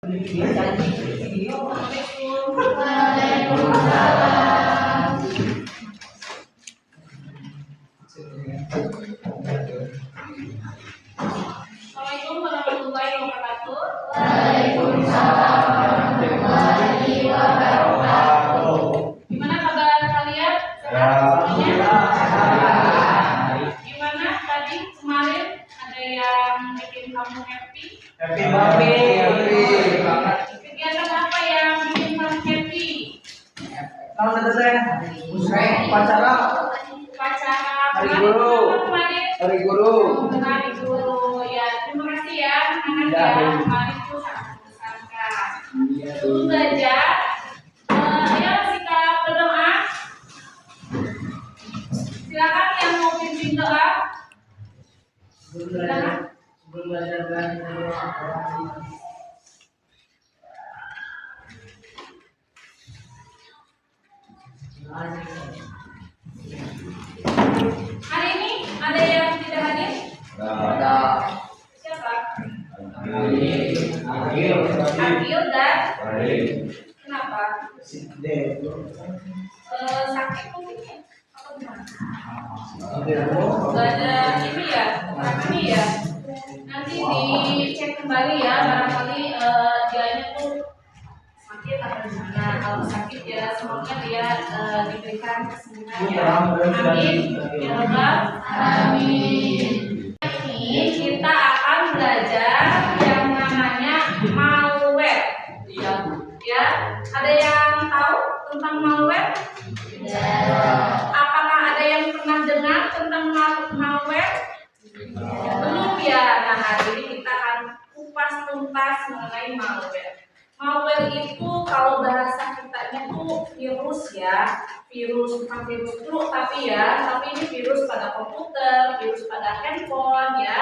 Assalamualaikum warahmatullahi wabarakatuh. Waalaikumsalam warahmatullahi wabarakatuh. Gimana kabar kalian? Alhamdulillah. Gimana tadi kemarin ada yang bikin kamu happy? Happy. Kegiatan apa yang bikin kamu happy? Tahun itu saya upacara Upacara Hari Guru. kemarin? Hari Guru. Hari Guru. Ya, terima kasih ya anak-anak Ya. ya. Kemarin itu sangat mengesankan. Sebelum belajar, ayo sikap berdoa. Silakan yang mau pimpin doa. Silakan. Sebelum belajar Hari ini ada yang tidak hadir? ada Siapa? Agil dan kenapa? Sakit mungkin ya? Atau gimana? Gak ada ini ya, ini ya. Nanti dicek kembali ya, barangkali dianya tuh sakit atau gimana. Kalau sakit ya semoga dia diberikan kesembuhan ya. Amin. Ya Rabbal Alamin. Ini kita akan belajar yang namanya malware. Ya, ada yang tahu tentang malware? Apakah ada yang pernah dengar tentang malware? Belum ya. Nah, hari ini kita akan kupas tuntas mengenai malware. Malware itu kalau bahasa kitanya tuh virus ya, virus bukan virus flu tapi ini virus pada komputer, virus pada handphone ya.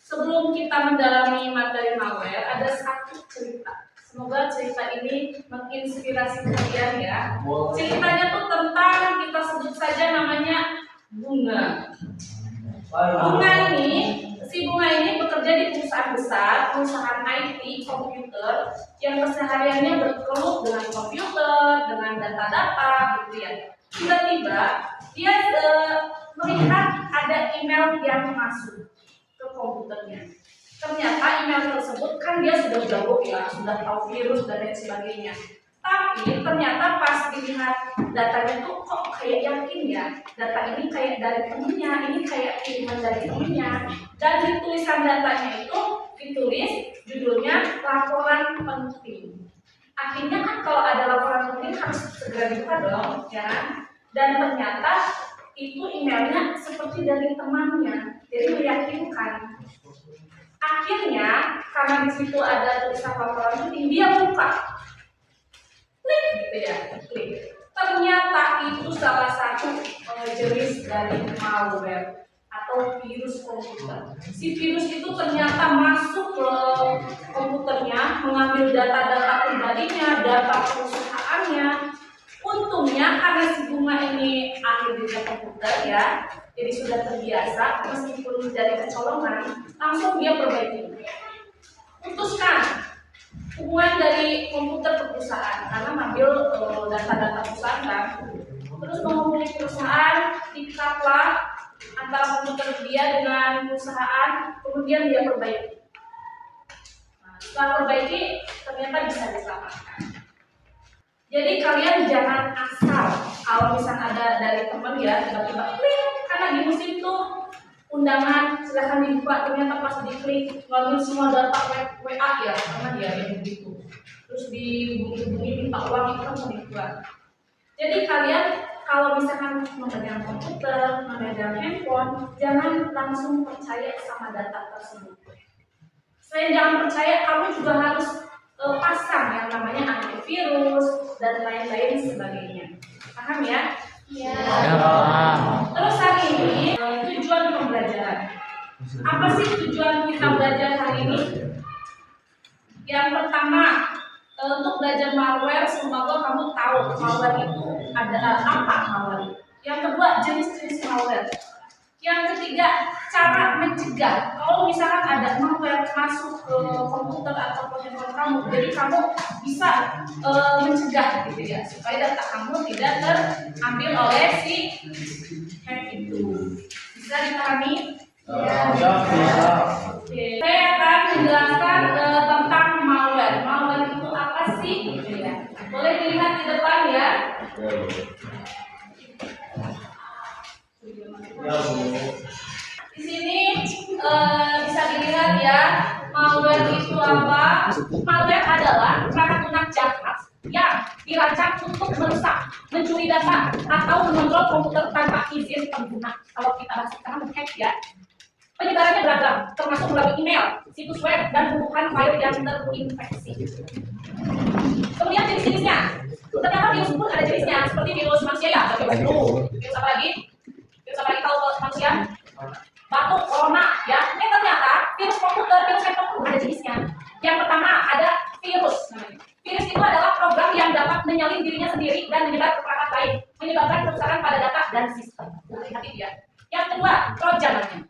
Sebelum kita mendalami materi malware, ada satu cerita. Semoga cerita ini menginspirasi kalian ya. Ceritanya tuh tentang kita sebut saja namanya Bunga. Si Bunga ini bekerja di perusahaan besar, perusahaan IT komputer yang kesehariannya berkeluh dengan komputer, dengan data-data gitu ya. Tiba-tiba dia melihat ada email yang masuk ke komputernya. Ternyata email tersebut kan dia sudah jago ya, sudah tahu virus dan lain sebagainya. Tapi ternyata pas dilihat datanya tuh kok kayak yakin ya, data ini kayak dari temennya, ini kayak kiriman dari temennya. Dan di tulisan datanya itu ditulis judulnya laporan penting. Akhirnya kan kalau ada laporan penting harus segera dibuka dong, ya. Dan ternyata itu emailnya seperti dari temannya, jadi meyakinkan. Akhirnya karena di situ ada tulisan laporan penting, dia buka. Klik gitu ya, klik. Ternyata itu salah satu jenis dari malware atau virus komputer. Si virus itu ternyata masuk ke komputernya, mengambil data-data pribadinya, data perusahaannya. Untungnya karena si Bunga ini ahli di komputer ya, jadi sudah terbiasa, meskipun dari kecolongan, langsung dia perbaiki. Putuskan hubungan dari komputer ke perusahaan karena ngambil data-data perusahaan kan. Terus menghubungi perusahaan, dikatlah antara komputer dia dengan perusahaan, kemudian dia perbaiki. Nah, setelah perbaiki ternyata bisa diselamatkan. Jadi kalian jangan asal kalau misalnya ada dari teman ya tiba-tiba klik karena di musim tuh undangan silahkan dibuka, ternyata pas diklik ngambil semua data WA ya karena dia yang begitu. Terus dihubungi minta uang itu kan penipuan. Jadi kalian kalau misalkan memegang komputer, memegang handphone, jangan langsung percaya sama data tersebut. Selain jangan percaya, kamu juga harus pasang yang namanya antivirus dan lain-lain sebagainya. Paham ya? Ya. Terus hari ini tujuan pembelajaran. Apa sih tujuan kita belajar hari ini? Yang pertama, untuk belajar malware, semoga kamu tahu malware itu ada apa malware. Yang kedua, jenis-jenis malware. Yang ketiga, cara mencegah. Kalau misalkan ada malware masuk ke komputer atau ke handphone kamu, jadi kamu bisa mencegah gitu ya, supaya data kamu tidak terambil oleh si hack itu. Bisa dipahami? Bisa. Oke, saya akan menjelaskan tentang malware. Malware itu apa sih? Gitu ya. Boleh dilihat di depan ya. Di sini bisa dilihat ya, malware itu apa? Malware adalah perangkat lunak jahat yang dirancang untuk merusak, mencuri data, atau mengontrol komputer tanpa izin pengguna. Kalau kita bahas sekarang menghack ya. Penyebarannya beragam, termasuk melalui email, situs web, dan tumpukan file yang terinfeksi. Kemudian jenis-jenisnya, ternyata virus pun ada jenisnya, seperti virus manusia ya, ada virus apa lagi? Virus apa lagi kalau manusia? Batuk, corona, ya. Ini ternyata virus komputer, virus handphone pun ada jenisnya. Yang pertama ada virus. Virus itu adalah program yang dapat menyalin dirinya sendiri dan menyebar ke perangkat lain, menyebabkan kerusakan pada data dan sistem. Hati-hati ya. Yang kedua, trojan namanya.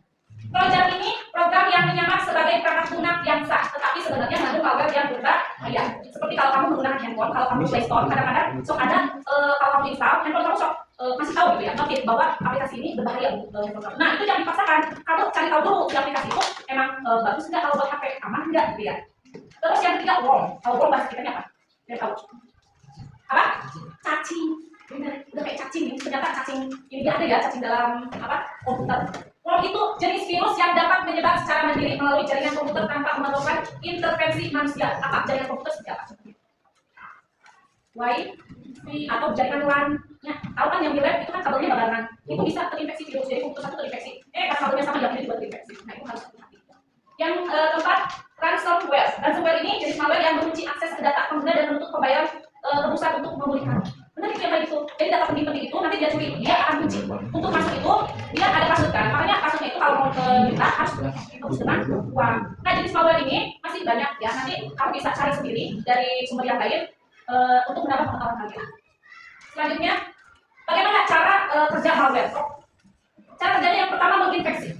Trojan ini program yang menyamar sebagai perangkat lunak yang sah, tetapi sebenarnya mengandung malware yang berbahaya. Seperti kalau kamu menggunakan handphone, kalau kamu Play Store, kadang-kadang sok ada kalau kamu install, handphone kamu sok masih tahu gitu ya, notif bahwa aplikasi ini berbahaya untuk handphone kamu. Nah itu jangan dipaksakan, kamu cari tahu dulu si aplikasi itu emang bagus nggak kalau buat HP, aman nggak gitu ya. Terus yang ketiga worm, kalau worm bahasa kita apa? Biar tahu. Apa? Cacing. Benar, udah kayak cacing ini. Ternyata cacing ini dia ada ya, cacing dalam apa? Komputer. Worm itu jenis virus yang dapat menyebar secara mandiri melalui jaringan komputer tanpa memerlukan intervensi manusia. Apa jaringan komputer seperti apa? Wi-Fi atau jaringan LAN. Ya, tahu kan yang di lab itu kan kabelnya barengan. Itu bisa terinfeksi virus. Jadi komputer satu terinfeksi. Pas kabelnya sama yang juga terinfeksi. Nah itu harus hati-hati. Yang keempat, ransomware. Ransomware ini jenis malware yang mengunci akses ke data pengguna dan menuntut pembayaran tebusan untuk memulihkan. Benar itu yang baik itu. Jadi data penting-penting itu nanti dia curi, dia akan kunci. Untuk masuk itu dia ada password kan. Makanya passwordnya itu kalau mau ke kita harus dengan uang. Nah jenis malware ini masih banyak ya. Nanti kamu bisa cari sendiri dari sumber yang lain untuk menambah pengetahuan kalian. Selanjutnya, bagaimana cara kerja malware? Cara kerjanya yang pertama menginfeksi.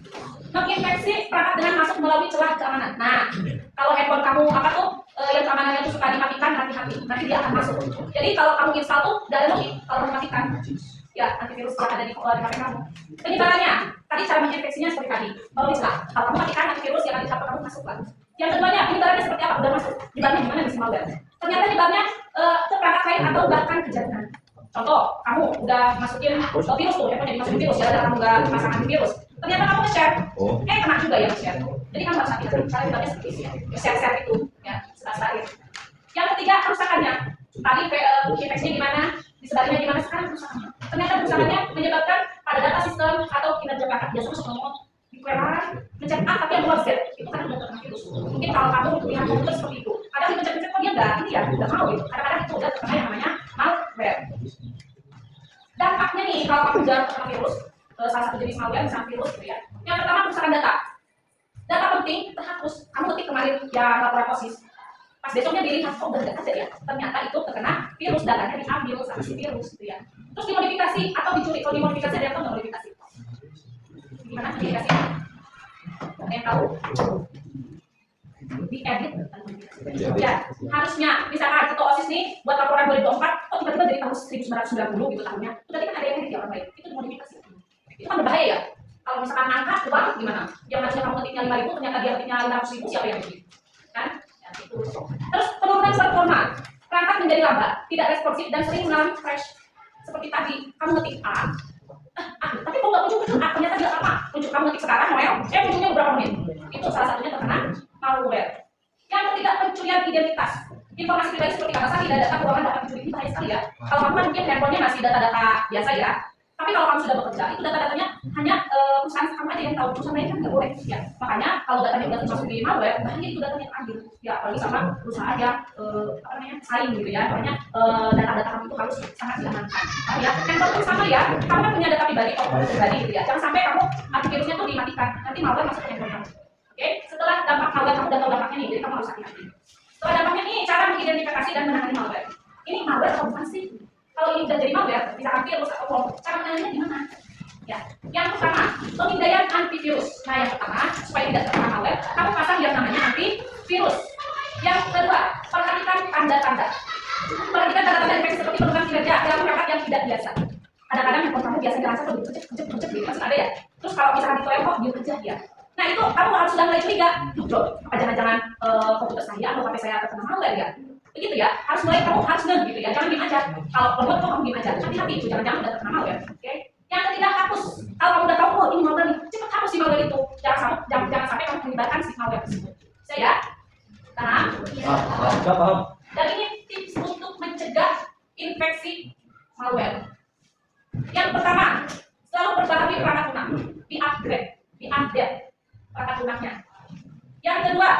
Menginfeksi perangkat dengan masuk melalui celah keamanan. Nah, kalau handphone kamu apa tuh yang keamanannya itu suka dimatikan, hati-hati, nanti dia akan masuk. Jadi kalau kamu install tuh dari login, kalau mematikan, ya antivirus yang ada di HP kamu. Penyebarannya, tadi cara menginfeksinya seperti tadi, melalui celah. Kalau kamu matikan antivirus yang ada di HP kamu masuk lagi. Yang keduanya, penyebarannya seperti apa? Udah masuk. Nyebarnya gimana di malware? Ternyata nyebarnya ke perangkat lain atau bahkan ke jaringan. Contoh, kamu udah masukin virus tuh, handphone jadi masukin virus, ya karena kamu nggak pasang antivirus. Ternyata kamu nge-share, kena juga ya nge-share. Jadi kamu harus hati-hati, cara nyebarnya seperti itu ya. Share-share itu, ya, sebaik. Yang ketiga, kerusakannya. Tadi infeksinya gimana, disebarnya gimana, sekarang kerusakannya. Ternyata kerusakannya menyebabkan pada data sistem atau kinerja perangkat. Biasanya suka ngomong di QRA, mencet A tapi yang luar Z, itu kan udah terkena virus. Mungkin kalau kamu lihat komputer seperti itu, kadang dipencet-pencet kok dia enggak, ini ya, udah mau gitu. Kadang-kadang itu udah terkena yang namanya malware. Dampaknya nih, kalau kamu udah terkena virus, salah satu jenis malware misalnya virus gitu ya. Yang pertama kerusakan data. Data penting terhapus. Kamu ketik kemarin yang laporan OSIS. Pas besoknya dilihat, oh udah ada ya. Ternyata itu terkena virus, datanya diambil sama si virus gitu ya. Terus dimodifikasi atau dicuri. Kalau dimodifikasi ada yang tahu nggak modifikasi? Gimana modifikasi? Ada yang tahu? Diedit. Ya, harusnya misalkan ketua OSIS nih buat laporan 2024, oh tiba-tiba dari tahun 1990 gitu tahunnya. Itu tadi kan ada yang edit ya orang lain. Itu dimodifikasi. Itu kan berbahaya ya. Kalau misalkan angka uang gimana? Yang harusnya kamu ketiknya 5.000 ternyata dia ketiknya 500.000, siapa yang edit? Kan? Ya, itu. Terus penurunan performa. Perangkat menjadi lambat, tidak responsif dan sering mengalami crash. Seperti tadi, kamu ngetik A, tapi kok nggak muncul A, ternyata dia apa? Muncul kamu ngetik sekarang, Noel, munculnya beberapa menit. Itu salah satunya terkena malware. Yang ketiga, pencurian identitas. Informasi pribadi seperti kata tadi, data keuangan dapat dicuri, itu bahaya sekali ya. Kalau kamu kan mungkin handphonenya masih data-data biasa ya. Tapi kalau kamu sudah bekerja, itu data-datanya hanya perusahaan kamu aja yang tahu, perusahaan lain kan nggak boleh. Ya, makanya kalau datanya udah termasuk di malware, bahkan itu datanya terambil. Ya, apalagi sama perusahaan yang saing gitu ya. Makanya data-data kamu itu harus sangat diamankan. Ya, handphone pun sama ya. Kamu kan punya data pribadi gitu ya. Jangan sampai kamu antivirusnya tuh dimatikan, nanti malware masuk ke handphone kamu. Oke, setelah dampak malware kamu udah tahu dampaknya nih, jadi kamu harus hati-hati. Setelah dampaknya nih, cara mengidentifikasi dan menangani malware. Ini malware atau bukan sih? Kalau ini udah jadi malware, misalkan virus atau worm, cara menangannya gimana? Ya, yang pertama, pemindaian antivirus. Nah, yang pertama, supaya tidak terkena malware, Perhatikan tanda-tanda infeksi seperti penurunan kinerja, perilaku kakak yang tidak biasa. Kadang-kadang handphone kamu biasanya ngerasa tuh kecek gitu, masih ada ya. Terus kalau misalkan di toilet kok dia kerja ya. Nah itu kamu harus sudah mulai curiga. Loh, apa jangan-jangan komputer saya atau HP saya terkena malware ya? Begitu ya, harus mulai kamu harus gitu ya, jangan diem aja. Kalau remote kok kamu diem aja, hati-hati itu jangan-jangan udah terkena malware. Oke? Yang ketiga, hapus. Kalau kamu udah tahu, oh ini malware nih, cepat hapus si malware itu. Jangan sampai kamu menyebarkan si malware tersebut. Saya ya? Paham? Paham. Dan ini tips untuk mencegah infeksi malware. Yang pertama, selalu perbarui perangkat lunak, diupdate perangkat lunaknya. Yang kedua,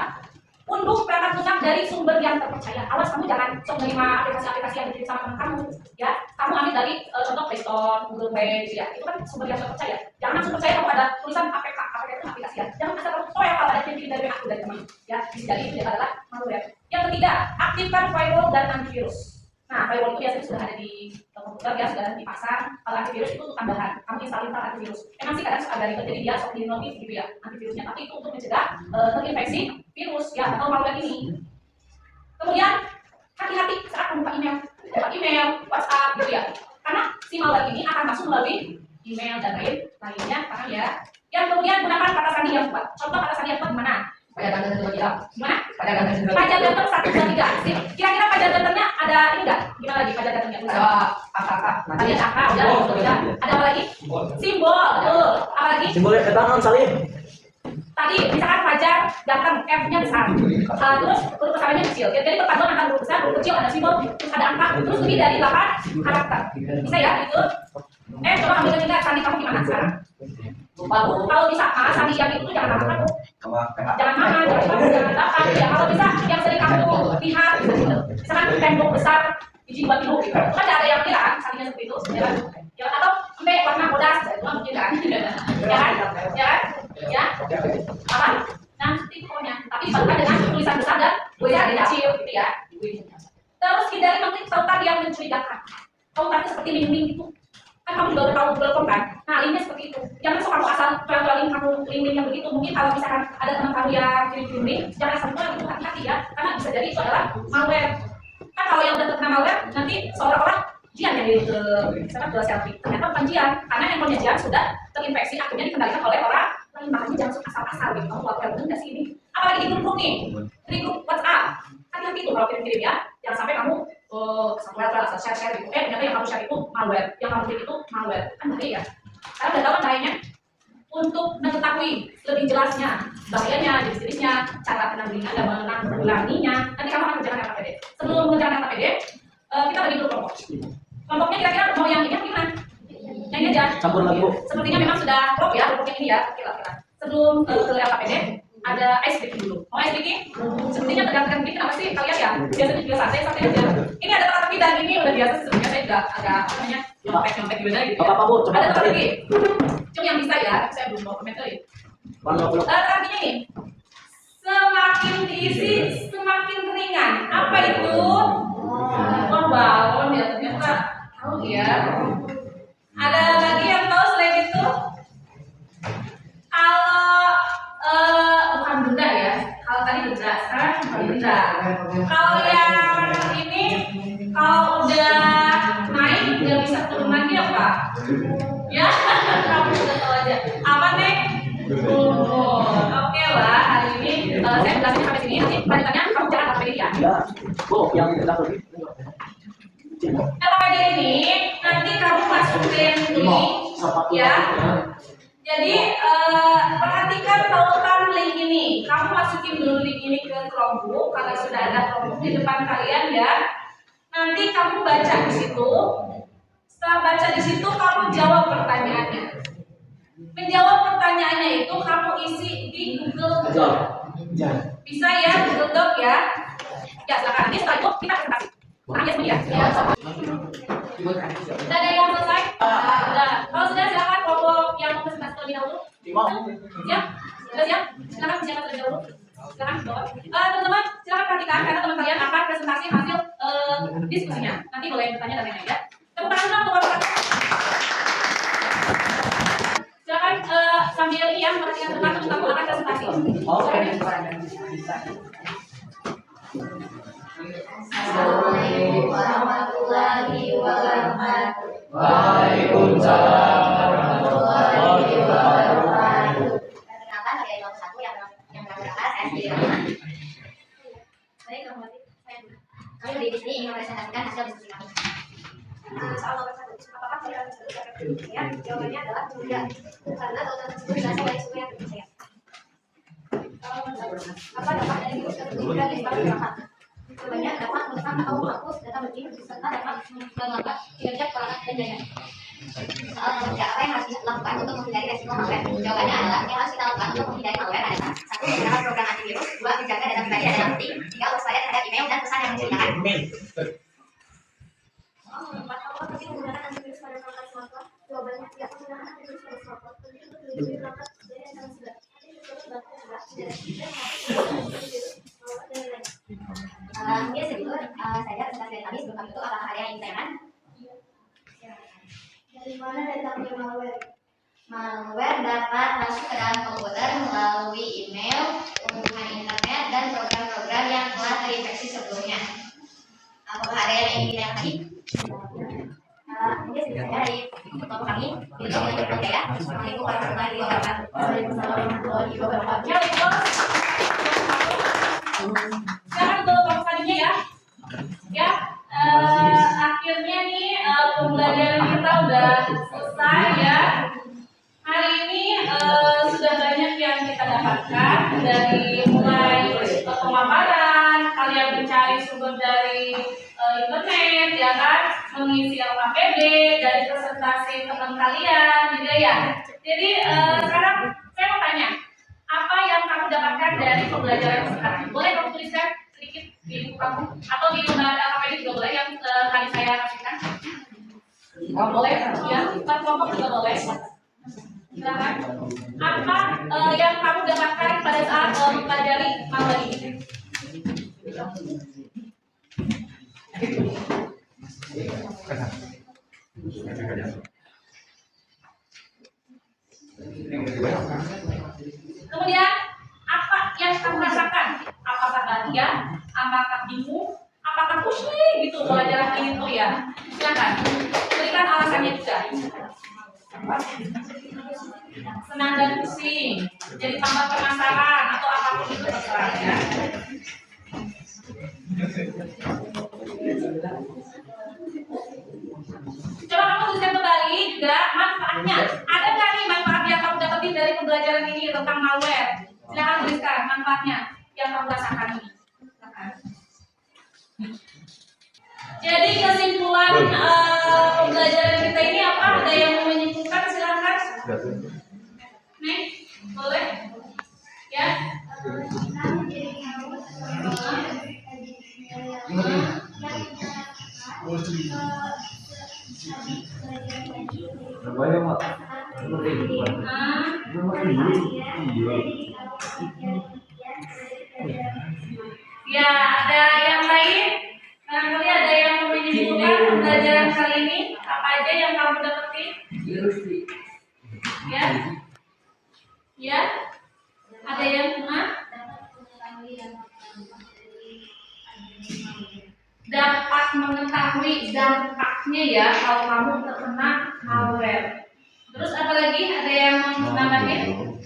unduh perangkat lunak dari sumber yang terpercaya. Awas kamu jangan sok menerima aplikasi-aplikasi yang dikirim sama teman kamu, ya. Kamu ambil dari contoh Play Store, Google Play, gitu ya. Itu kan sumber yang terpercaya. Jangan langsung percaya kalau ada tulisan APK itu aplikasi ya. Jangan asal kamu percaya kalau ada kirim dari aku dari teman, ya. Jadi itu adalah malware. Yang ketiga, aktifkan firewall dan antivirus. Nah, firewall itu biasanya sudah ada di komputer, ya sudah dipasang. Kalau antivirus itu untuk tambahan, kamu install antivirus. Emang sih kadang suka ada ribet, jadi dia sok di notif gitu ya antivirusnya. Tapi itu untuk mencegah terinfeksi virus ya atau malware ini. Kemudian hati-hati saat membuka email, WhatsApp gitu ya. Karena si malware ini akan masuk melalui email dan lainnya, paham ya? Yang kemudian gunakan kata sandi yang kuat. Contoh kata sandi yang kuat gimana? Pajak ganteng 2 kilo. Gimana? Pajak ganteng 1, 2, 3. Kira-kira pajak gantengnya ada ini enggak? Gimana lagi pajak gantengnya? Angka. Tadi ada angka, udah. Ada apa lagi? Simbol. Betul. Apa lagi? Simbolnya ketangan salib. Tadi misalkan pajak ganteng F-nya besar. Terus huruf besarnya kecil. Jadi perpaduan antara huruf besar, huruf kecil, ada simbol, terus ada angka, terus lebih dari 8 karakter. Bisa ya itu? Coba ambil juga sandi kamu gimana sekarang? Kalau bisa sandi yang itu jangan lama jangan mahal, jangan delapan ya. Kalau bisa yang sering kamu lihat misalkan tembok besar izin buat ibu gitu. Kan ada yang kira sandinya seperti itu ya, atau sampai warna bodas itu mungkin kan ya apa nah seperti pokoknya, tapi barukan dengan tulisan besar dan ada kecil gitu ya. Terus hindari mengklik tautan yang mencurigakan. Tautan seperti link gitu kan, kamu juga tahu Google kan? Nah, linknya seperti itu. Jangan sok kamu asal link kamu link yang begitu. Mungkin kalau misalkan ada teman kamu yang kirim link, jangan asal itu, hati-hati ya, karena bisa jadi itu adalah malware. Kan kalau yang udah terkena malware, nanti seorang Jian yang misalkan ke selfie, ternyata bukan Jian, karena handphonenya Jian sudah terinfeksi, akhirnya dikendalikan oleh orang lain. Makanya jangan sok asal-asal gitu. Kamu malware bener nggak sih ini? Apalagi di grup nih, di grup WhatsApp, hati-hati tuh kalau kirim-kirim ya. Jangan sampai kamu kesampean asal share gitu. Ternyata yang kamu share itu malware, yang kamu kirim itu malware, kan bahaya ya. Karena udah tahu kan bahayanya. Untuk mengetahui lebih jelasnya bahayanya, jenis-jenisnya, cara penanggulangan dan menanggulanginya, nanti kamu akan mengerjakan KPD. Sebelum mengerjakan KPD, kita bagi dulu kelompok. Kelompoknya kira-kira mau yang ini gimana? Yang ini aja. Campur lagi Bu. Sepertinya memang sudah klop ya kelompoknya ini ya. Kira-kira. Sebelum ke LKPD, ada ice breaking dulu. Mau ice breaking? Sepertinya tegang-tegang begini kenapa sih kalian ya? Biasanya juga santai aja. Ini ada teka-teki dan ini udah biasa sebenarnya, saya juga agak apa namanya nyontek gimana gitu. Apa Bu? Coba ada teka-teki. Cuma yang bisa ya, saya belum mau komentari. Artinya nih, semakin diisi semakin ringan. Apa itu? Oh balon ya, ternyata tahu ya. Ada lagi yang tahu selain itu? Bukan benda ya. Kalau tadi benda, sekarang bukan benda. Kalau yang ini, kalau udah naik nggak bisa turun lagi apa? Ya, kamu udah tahu aja. Apa nih? Oke lah, hari ini saya jelasin sampai sini. Nanti lanjutannya kamu jangan apa ini ya. Bu, yang kita pergi. LKPD ini nanti kamu masukin link ya. Jadi perhatikan tautan link ini. Kamu masukin dulu link ini ke Chromebook. Kalau sudah ada Chromebook di depan kalian ya. Nanti kamu baca di situ. Setelah baca di situ kamu jawab pertanyaannya. Menjawab pertanyaannya itu kamu isi di Google Doc. Bisa ya Google Doc ya. Ya silakan. Nanti setelah itu kita presentasi. Ya. Sudah ada yang selesai? Sudah. Kalau sudah silakan kelompok yang mau presentasi terlebih dahulu. Siap? Sudah siap? Silakan siapa terlebih dahulu. Silakan bawa. Teman-teman silakan perhatikan karena teman kalian akan presentasi hasil diskusinya. Nanti boleh bertanya dan lain-lain ya. Tepuk tangan dong untuk teman. Silakan sambil ini ya perhatikan teman-teman akan presentasi. Oke. warahmatullahi wabarakatuh. Waalaikumsalam warahmatullahi wabarakatuh. Perkenalkan, saya Imam satu yang berangkat, saya sendiri Rahma. Baik, kami berdiri di sini ingin mempresentasikan hasil diskusi kami. Soal nomor 1, apakah cairan tersebut dapat diminum? Jawabannya adalah tidak, karena tautan tersebut berasal dari sungai yang berbahaya. Soal nomor 2, apa dampak dari virus tersebut dan disebabkan masyarakat? Jawabannya dapat menekan atau menghapus data penting serta dapat melambat kinerja peralatan dan jaringan. Soal nomor 3, apa yang harus dilakukan untuk menghindari resiko malware? Jawabannya adalah yang harus kita lakukan untuk menghindari malware adalah 1. Menggunakan program antivirus, 2. Menjaga data pribadi adalah penting, 3. Waspada terhadap email dan pesan yang mencurigakan. Soal nomor 4, apakah penting menggunakan antivirus pada perangkat smartphone? Jawabannya tidak. Menggunakan antivirus pada smartphone penting untuk melindungi perangkat dari ancaman siber. Antivirus dapat mencegah tidak dan lain-lain. Mungkin segitu saja presentasi dari kami. Sebelum kami itu apakah ada yang ingin ditanyakan? Dari mana datangnya malware? Malware dapat masuk ke dalam komputer melalui email, hubungan internet, dan program-program yang telah terinfeksi sebelumnya. Apakah ada yang ingin ditanyakan lagi? Mungkin segitu saja dari kelompok kami. Itu yang saya. Assalamualaikum warahmatullahi wabarakatuh. Waalaikumsalam warahmatullahi wabarakatuh. Ya, betul. Sekarang untuk pertanyaan ya. Ya, akhirnya nih pembelajaran kita udah selesai ya. Hari ini sudah banyak yang kita dapatkan dari mulai pemaparan, kalian mencari sumber dari internet, ya kan, mengisi LKPD, dari presentasi teman kalian, juga ya. Jadi sekarang saya mau tanya, apa yang kamu dapatkan dari pembelajaran sekarang? Boleh kamu tuliskan sedikit di buku kamu atau di lembar LKPD juga boleh yang tadi saya kasihkan. Oh, boleh, ya, empat kelompok juga boleh. Silakan. Apa yang kamu dapatkan pada saat mempelajari materi ini? Kemudian apa yang kamu rasakan? Apakah bahagia? Apakah bingung? Apakah pusing gitu pelajaran ini tuh ya? Silakan berikan alasannya juga. Senang dan pusing, jadi tambah penasaran atau apapun itu terserah ya. Coba kamu tuliskan kembali juga manfaatnya. Ada nggak nih manfaat yang kamu dapetin dari pembelajaran ini tentang malware? Silakan tuliskan manfaatnya yang kamu rasakan ini. Silakan. Jadi kesimpulan pembelajaran kita ini apa? Ada yang mau menyimpulkan? Silakan. Nih, boleh? Ya. Ya, ada yang lain? Barangkali ada yang mau menyimpulkan pembelajaran kali ini? Apa aja yang kamu dapetin? Ya, ya, ada yang dapat mengetahui dampaknya ya kalau kamu terkena malware. Terus apa lagi? Ada yang mau menambahkan?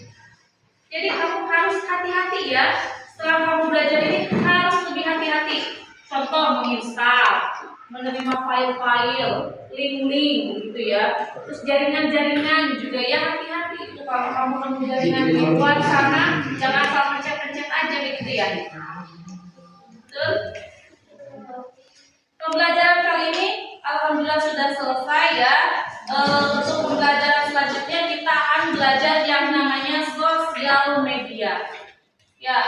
Jadi kamu harus hati-hati ya. Setelah kamu belajar ini harus lebih hati-hati. Contoh menginstal, menerima file-file, link-link gitu ya. Terus jaringan-jaringan juga ya, hati-hati itu kalau kamu nemu jaringan di luar sana, jangan asal pencet-pencet aja gitu ya. Betul? Pembelajaran kali ini alhamdulillah sudah selesai ya. Untuk pembelajaran selanjutnya kita akan belajar yang namanya sosial media. Ya,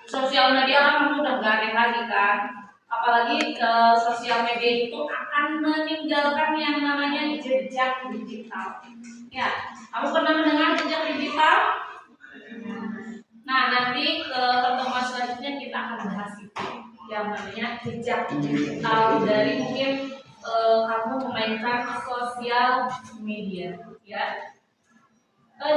sosial media kan kamu udah gak aneh lagi kan. Apalagi sosial media itu akan meninggalkan yang namanya jejak digital. Ya, kamu pernah mendengar jejak digital? Nah, nanti ke pertemuan selanjutnya kita akan bahas itu, yang namanya jejak digital dari mungkin kamu memainkan sosial media. Ya,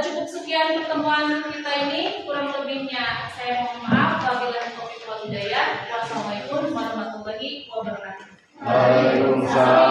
cukup sekian pertemuan kita ini. Kurang lebihnya saya mohon maaf. Wabillahi taufiq wal hidayah. Wassalamualaikum warahmatullahi wabarakatuh. Waalaikumsalam.